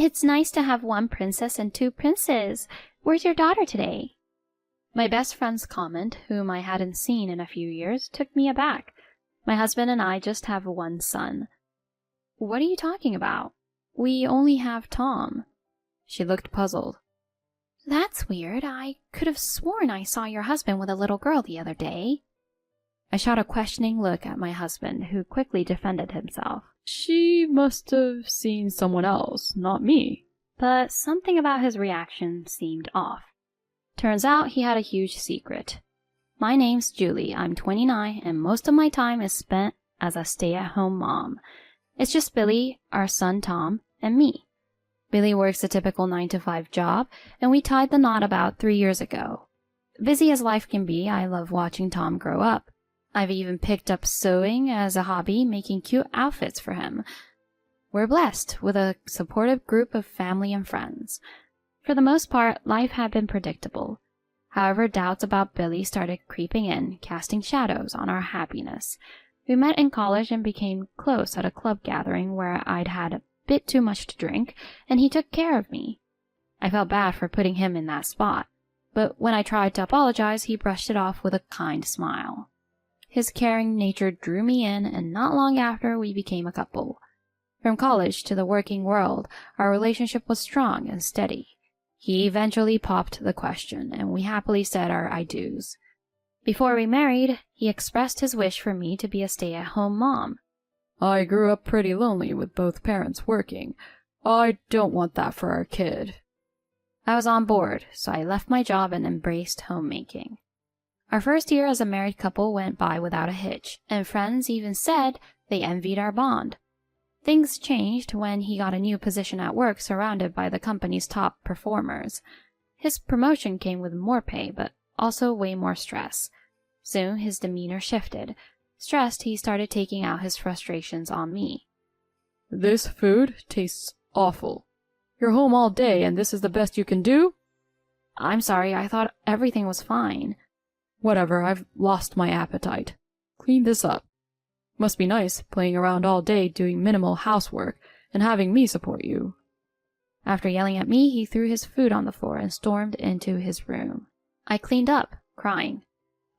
It's nice to have one princess and two princes. Where's your daughter today? My best friend's comment, whom I hadn't seen in a few years, took me aback. My husband and I just have one son. What are you talking about? We only have Tom. She looked puzzled. That's weird. I could have sworn I saw your husband with a little girl the other day. I shot a questioning look at my husband, who quickly defended himself. She must have seen someone else, not me. But something about his reaction seemed off. Turns out he had a huge secret. My name's Julie, I'm 29, and most of my time is spent as a stay-at-home mom. It's just Billy, our son Tom, and me. Billy works a typical 9-to-5 job, and we tied the knot about 3 years ago. Busy as life can be, I love watching Tom grow up. I've even picked up sewing as a hobby, making cute outfits for him. We're blessed with a supportive group of family and friends. For the most part, life had been predictable. However, doubts about Billy started creeping in, casting shadows on our happiness. We met in college and became close at a club gathering where I'd had a bit too much to drink, and he took care of me. I felt bad for putting him in that spot, but when I tried to apologize, he brushed it off with a kind smile. His caring nature drew me in, and not long after, we became a couple. From college to the working world, our relationship was strong and steady. He eventually popped the question, and we happily said our I do's. Before we married, he expressed his wish for me to be a stay-at-home mom. I grew up pretty lonely with both parents working. I don't want that for our kid. I was on board, so I left my job and embraced homemaking. Our first year as a married couple went by without a hitch, and friends even said they envied our bond. Things changed when he got a new position at work surrounded by the company's top performers. His promotion came with more pay, but also way more stress. Soon his demeanor shifted. Stressed, he started taking out his frustrations on me. This food tastes awful. You're home all day and this is the best you can do? I'm sorry, I thought everything was fine. Whatever, I've lost my appetite. Clean this up. Must be nice playing around all day doing minimal housework and having me support you. After yelling at me, he threw his food on the floor and stormed into his room. I cleaned up, crying.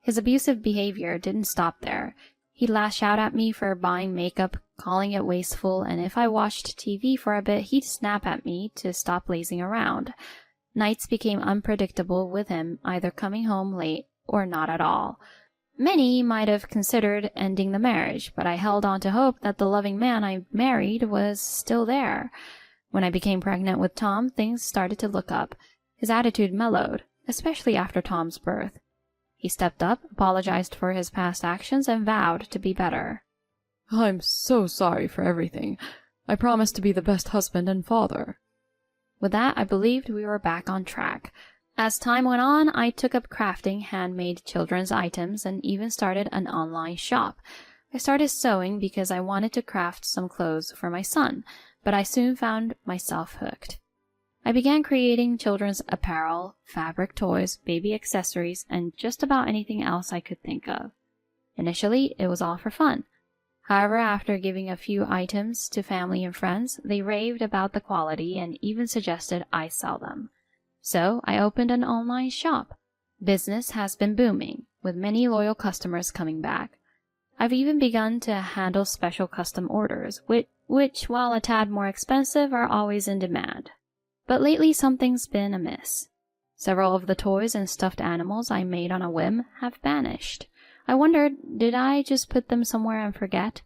His abusive behavior didn't stop there. He'd lash out at me for buying makeup, calling it wasteful, and if I watched TV for a bit, he'd snap at me to stop lazing around. Nights became unpredictable with him either coming home late or not at all. Many might have considered ending the marriage, but I held on to hope that the loving man I married was still there. When I became pregnant with Tom, things started to look up. His attitude mellowed, especially after Tom's birth. He stepped up, apologized for his past actions, and vowed to be better. I'm so sorry for everything. I promise to be the best husband and father. With that, I believed we were back on track. As time went on, I took up crafting handmade children's items and even started an online shop. I started sewing because I wanted to craft some clothes for my son, but I soon found myself hooked. I began creating children's apparel, fabric toys, baby accessories, and just about anything else I could think of. Initially, it was all for fun. However, after giving a few items to family and friends, they raved about the quality and even suggested I sell them. So I opened an online shop. Business has been booming, with many loyal customers coming back. I've even begun to handle special custom orders, which, while a tad more expensive, are always in demand. But lately something's been amiss. Several of the toys and stuffed animals I made on a whim have vanished. I wondered, did I just put them somewhere and forget?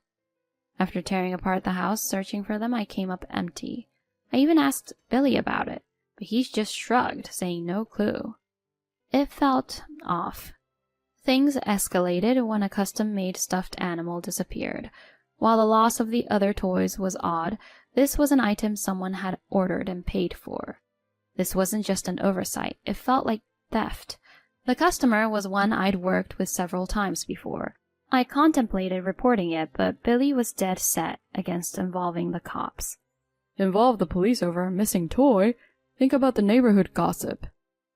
After tearing apart the house searching for them, I came up empty. I even asked Billy about it, but he just shrugged, saying no clue. It felt off. Things escalated when a custom-made stuffed animal disappeared. While the loss of the other toys was odd, this was an item someone had ordered and paid for. This wasn't just an oversight, it felt like theft. The customer was one I'd worked with several times before. I contemplated reporting it, but Billy was dead set against involving the cops. Involve the police over a missing toy? Think about the neighborhood gossip,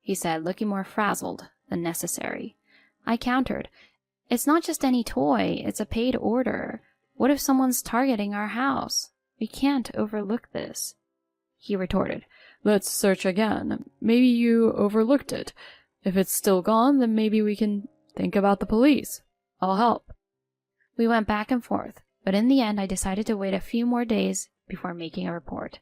he said, looking more frazzled than necessary. I countered, it's not just any toy, it's a paid order. What if someone's targeting our house? We can't overlook this. he retorted. Let's search again. Maybe you overlooked it. If it's still gone, then maybe we can think about the police. I'll help. We went back and forth, but in the end I decided to wait a few more days before making a report.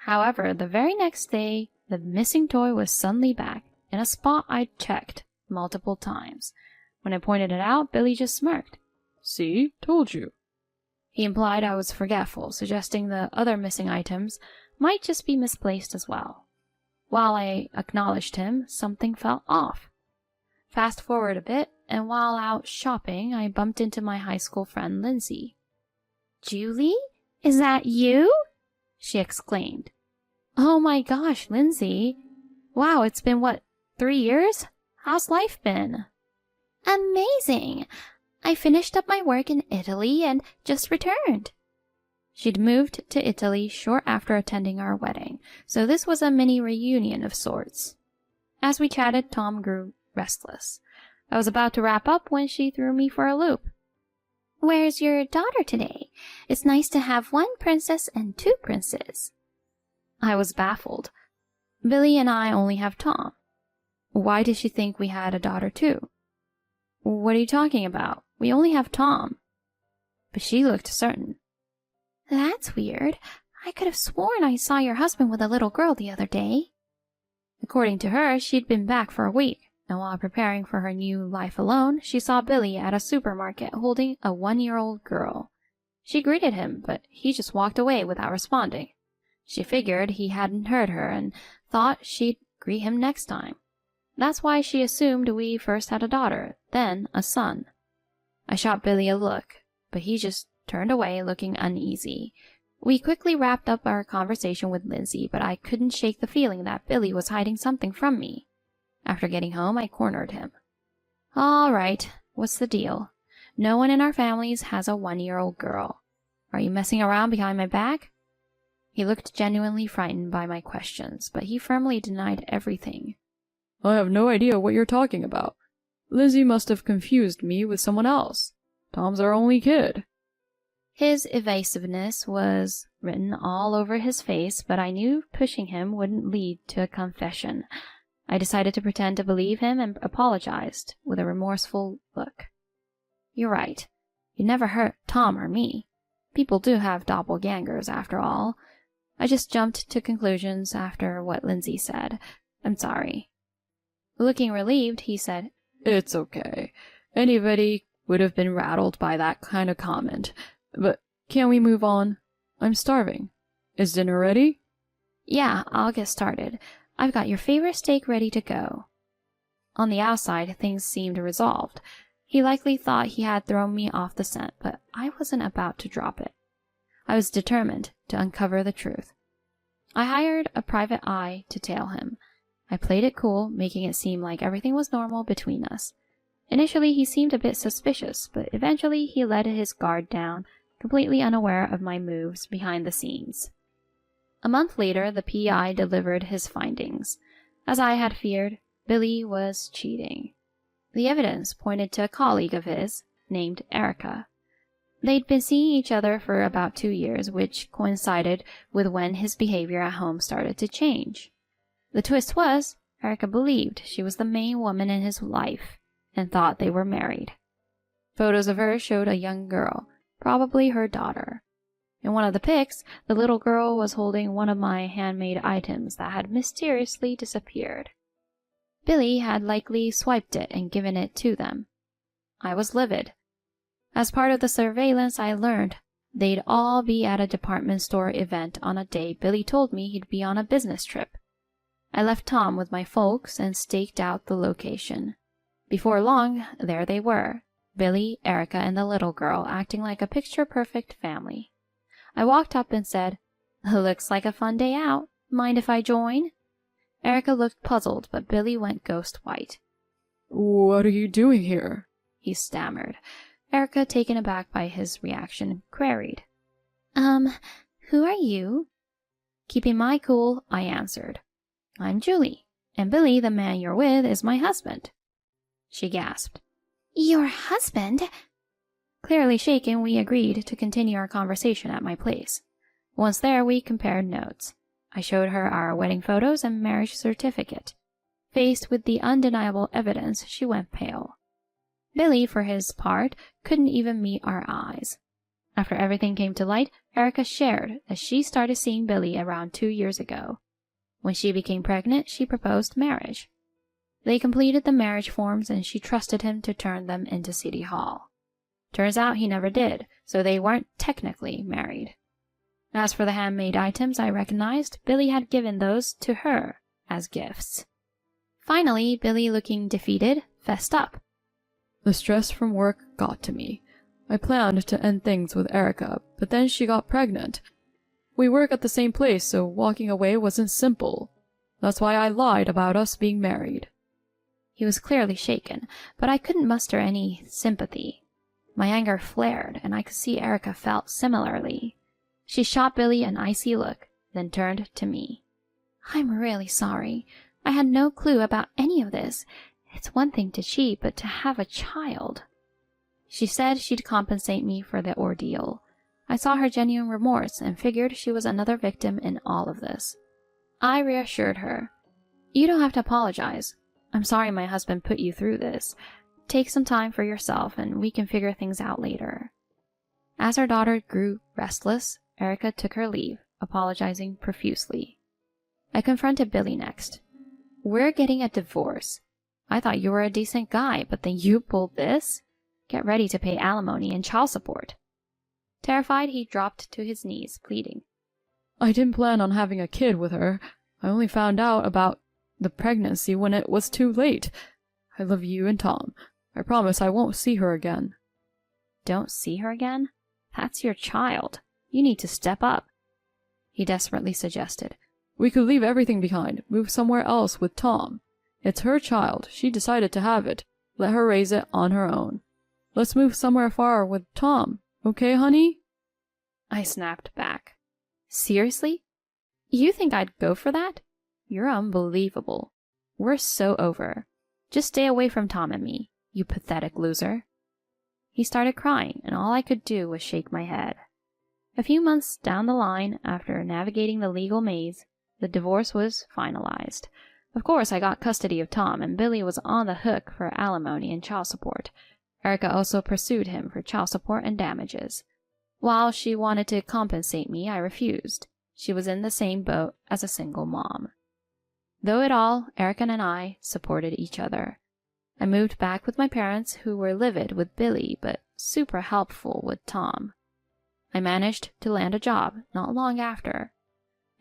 However, the very next day, the missing toy was suddenly back, in a spot I'd checked multiple times. When I pointed it out, Billy just smirked. See? Told you. He implied I was forgetful, suggesting the other missing items might just be misplaced as well. While I acknowledged him, something felt off. Fast forward a bit, and while out shopping, I bumped into my high school friend Lindsay. "Julie? Is that you?" she exclaimed. "Oh my gosh, Lindsay. Wow, it's been 3 years? How's life been?" "Amazing. I finished up my work in Italy and just returned." She'd moved to Italy short after attending our wedding, so this was a mini reunion of sorts. As we chatted, Tom grew restless. I was about to wrap up when she threw me for a loop. "Where's your daughter today? It's nice to have one princess and two princes." I was baffled. Billy and I only have Tom. Why did she think we had a daughter too? "What are you talking about? We only have Tom." But she looked certain. "That's weird. I could have sworn I saw your husband with a little girl the other day." According to her, she'd been back for a week, and while preparing for her new life alone, she saw Billy at a supermarket holding a 1-year-old girl. She greeted him, but he just walked away without responding. She figured he hadn't heard her and thought she'd greet him next time. That's why she assumed we first had a daughter, then a son. I shot Billy a look, but he just turned away looking uneasy. We quickly wrapped up our conversation with Lindsay, but I couldn't shake the feeling that Billy was hiding something from me. After getting home, I cornered him. "All right, what's the deal? No one in our families has a 1-year-old girl. Are you messing around behind my back?" He looked genuinely frightened by my questions, but he firmly denied everything. I have no idea what you're talking about. Lizzie must have confused me with someone else. Tom's our only kid. His evasiveness was written all over his face, but I knew pushing him wouldn't lead to a confession. I decided to pretend to believe him and apologized with a remorseful look. "You're right. You never hurt Tom or me. People do have doppelgangers, after all. I just jumped to conclusions after what Lindsay said. I'm sorry." Looking relieved, he said, It's okay. Anybody would have been rattled by that kind of comment. But can we move on? I'm starving. Is dinner ready? "Yeah, I'll get started. I've got your favorite steak ready to go." On the outside, things seemed resolved. He likely thought he had thrown me off the scent, but I wasn't about to drop it. I was determined to uncover the truth. I hired a private eye to tail him. I played it cool, making it seem like everything was normal between us. Initially, he seemed a bit suspicious, but eventually he let his guard down, completely unaware of my moves behind the scenes. A month later, the PI delivered his findings. As I had feared, Billy was cheating. The evidence pointed to a colleague of his, named Erica. They'd been seeing each other for about 2 years, which coincided with when his behavior at home started to change. The twist was, Erica believed she was the main woman in his life, and thought they were married. Photos of her showed a young girl, probably her daughter. In one of the pics, the little girl was holding one of my handmade items that had mysteriously disappeared. Billy had likely swiped it and given it to them. I was livid. As part of the surveillance, I learned they'd all be at a department store event on a day Billy told me he'd be on a business trip. I left Tom with my folks and staked out the location. Before long, there they were, Billy, Erica, and the little girl acting like a picture-perfect family. I walked up and said, "Looks like a fun day out. Mind if I join?" Erica looked puzzled, but Billy went ghost white. What are you doing here? He stammered. Erica, taken aback by his reaction, queried, Who are you?" Keeping my cool, I answered, "I'm Julie, and Billy, the man you're with, is my husband." She gasped. "Your husband?" Clearly shaken, we agreed to continue our conversation at my place. Once there, we compared notes. I showed her our wedding photos and marriage certificate. Faced with the undeniable evidence, she went pale. Billy, for his part, couldn't even meet our eyes. After everything came to light, Erica shared that she started seeing Billy around 2 years ago. When she became pregnant, she proposed marriage. They completed the marriage forms and she trusted him to turn them into City Hall. Turns out he never did, so they weren't technically married. As for the handmade items I recognized, Billy had given those to her as gifts. Finally, Billy, looking defeated, fessed up. The stress from work got to me. I planned to end things with Erica, but then she got pregnant. We work at the same place, so walking away wasn't simple. That's why I lied about us being married. He was clearly shaken, but I couldn't muster any sympathy. My anger flared, and I could see Erica felt similarly. She shot Billy an icy look, then turned to me. I'm really sorry. I had no clue about any of this. It's one thing to cheat, but to have a child. She said she'd compensate me for the ordeal. I saw her genuine remorse and figured she was another victim in all of this. I reassured her. You don't have to apologize. I'm sorry my husband put you through this. Take some time for yourself and we can figure things out later. As her daughter grew restless, Erica took her leave, apologizing profusely. I confronted Billy next. We're getting a divorce. I thought you were a decent guy, but then you pulled this? Get ready to pay alimony and child support. Terrified, he dropped to his knees, pleading. I didn't plan on having a kid with her. I only found out about the pregnancy when it was too late. I love you and Tom. I promise I won't see her again. Don't see her again? That's your child. You need to step up. He desperately suggested. We could leave everything behind, move somewhere else with Tom. It's her child. She decided to have it. Let her raise it on her own. Let's move somewhere far with Tom. Okay, honey? I snapped back. Seriously? You think I'd go for that? You're unbelievable. We're so over. Just stay away from Tom and me, you pathetic loser. He started crying, and all I could do was shake my head. A few months down the line, after navigating the legal maze, the divorce was finalized. Of course, I got custody of Tom, and Billy was on the hook for alimony and child support. Erica also pursued him for child support and damages. While she wanted to compensate me, I refused. She was in the same boat as a single mom. Though it all, Erica and I supported each other. I moved back with my parents, who were livid with Billy, but super helpful with Tom. I managed to land a job not long after.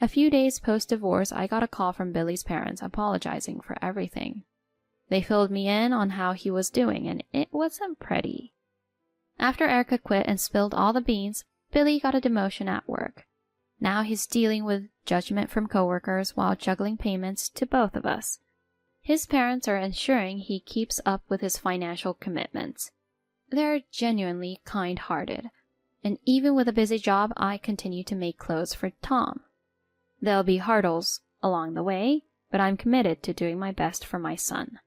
A few days post-divorce, I got a call from Billy's parents apologizing for everything. They filled me in on how he was doing, and it wasn't pretty. After Erica quit and spilled all the beans, Billy got a demotion at work. Now he's dealing with judgment from coworkers while juggling payments to both of us. His parents are ensuring he keeps up with his financial commitments. They're genuinely kind-hearted, and even with a busy job, I continue to make clothes for Tom. There'll be hurdles along the way, but I'm committed to doing my best for my son.